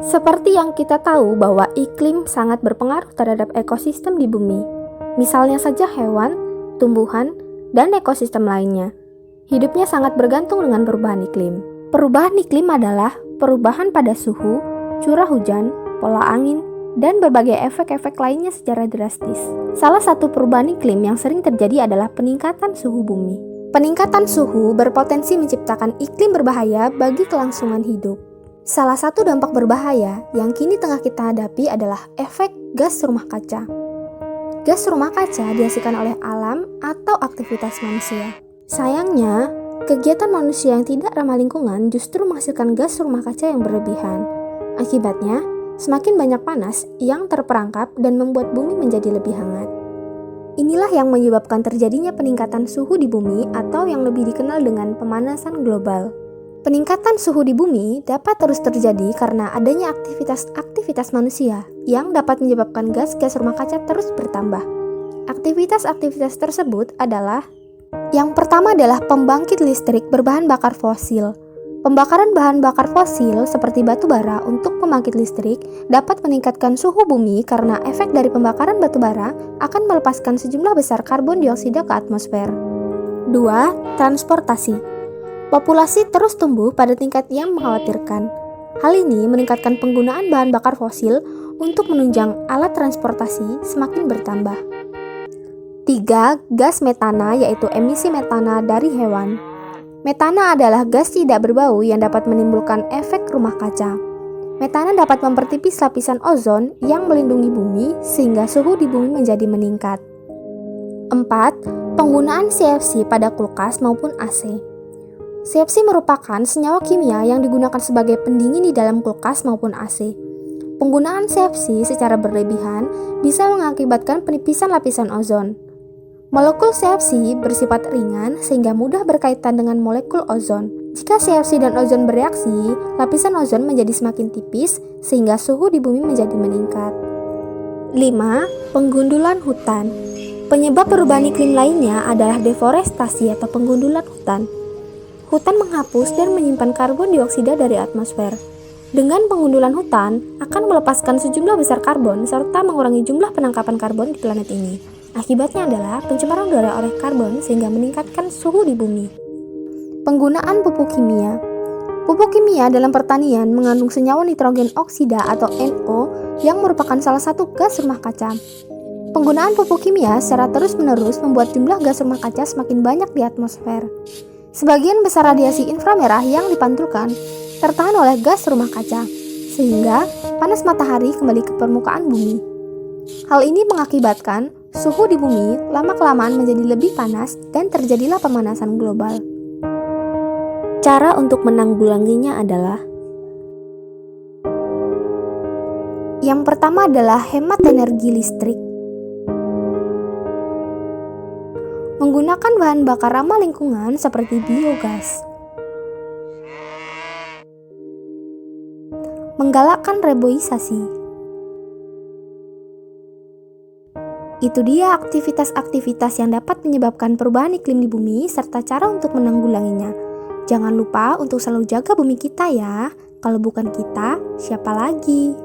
Seperti yang kita tahu bahwa iklim sangat berpengaruh terhadap ekosistem di bumi. Misalnya saja hewan, tumbuhan, dan ekosistem lainnya. Hidupnya sangat bergantung dengan perubahan iklim. Perubahan iklim adalah perubahan pada suhu, curah hujan, pola angin, dan berbagai efek-efek lainnya secara drastis. Salah satu perubahan iklim yang sering terjadi adalah peningkatan suhu bumi. Peningkatan suhu berpotensi menciptakan iklim berbahaya bagi kelangsungan hidup. Salah satu dampak berbahaya yang kini tengah kita hadapi adalah efek gas rumah kaca. Gas rumah kaca dihasilkan oleh alam atau aktivitas manusia. Sayangnya, kegiatan manusia yang tidak ramah lingkungan justru menghasilkan gas rumah kaca yang berlebihan. Akibatnya, semakin banyak panas yang terperangkap dan membuat bumi menjadi lebih hangat. Inilah yang menyebabkan terjadinya peningkatan suhu di bumi atau yang lebih dikenal dengan pemanasan global. Peningkatan suhu di bumi dapat terus terjadi karena adanya aktivitas manusia yang dapat menyebabkan gas rumah kaca terus bertambah. Aktivitas tersebut adalah: yang pertama adalah pembangkit listrik berbahan bakar fosil. Pembakaran bahan bakar fosil seperti batu bara untuk pembangkit listrik dapat meningkatkan suhu bumi karena efek dari pembakaran batu bara akan melepaskan sejumlah besar karbon dioksida ke atmosfer. 2. Transportasi. Populasi terus tumbuh pada tingkat yang mengkhawatirkan. Hal ini meningkatkan penggunaan bahan bakar fosil untuk menunjang alat transportasi semakin bertambah. 3. Gas metana, yaitu emisi metana dari hewan. Metana adalah gas tidak berbau yang dapat menimbulkan efek rumah kaca. Metana dapat mempertipis lapisan ozon yang melindungi bumi sehingga suhu di bumi menjadi meningkat. 4. Penggunaan CFC pada kulkas maupun AC. CFC merupakan senyawa kimia yang digunakan sebagai pendingin di dalam kulkas maupun AC. Penggunaan CFC secara berlebihan bisa mengakibatkan penipisan lapisan ozon. Molekul CFC bersifat ringan sehingga mudah berkaitan dengan molekul ozon. Jika CFC dan ozon bereaksi, lapisan ozon menjadi semakin tipis sehingga suhu di bumi menjadi meningkat. 5. Penggundulan hutan. Penyebab perubahan iklim lainnya adalah deforestasi atau penggundulan hutan. Hutan menghapus dan menyimpan karbon dioksida dari atmosfer. Dengan penggundulan hutan akan melepaskan sejumlah besar karbon serta mengurangi jumlah penangkapan karbon di planet ini. Akibatnya adalah pencemaran udara oleh karbon sehingga meningkatkan suhu di bumi. Penggunaan pupuk kimia. Pupuk kimia dalam pertanian mengandung senyawa nitrogen oksida atau NO yang merupakan salah satu gas rumah kaca. Penggunaan pupuk kimia secara terus-menerus membuat jumlah gas rumah kaca semakin banyak di atmosfer. Sebagian besar radiasi inframerah yang dipantulkan tertahan oleh gas rumah kaca, sehingga panas matahari kembali ke permukaan bumi. Hal ini mengakibatkan suhu di bumi lama-kelamaan menjadi lebih panas dan terjadilah pemanasan global. Cara untuk menanggulanginya adalah: yang pertama adalah hemat energi listrik. Menggunakan bahan bakar ramah lingkungan seperti biogas. Menggalakkan reboisasi. Itu dia aktivitas-aktivitas yang dapat menyebabkan perubahan iklim di bumi serta cara untuk menanggulanginya. Jangan lupa untuk selalu jaga bumi kita ya. Kalau bukan kita, siapa lagi?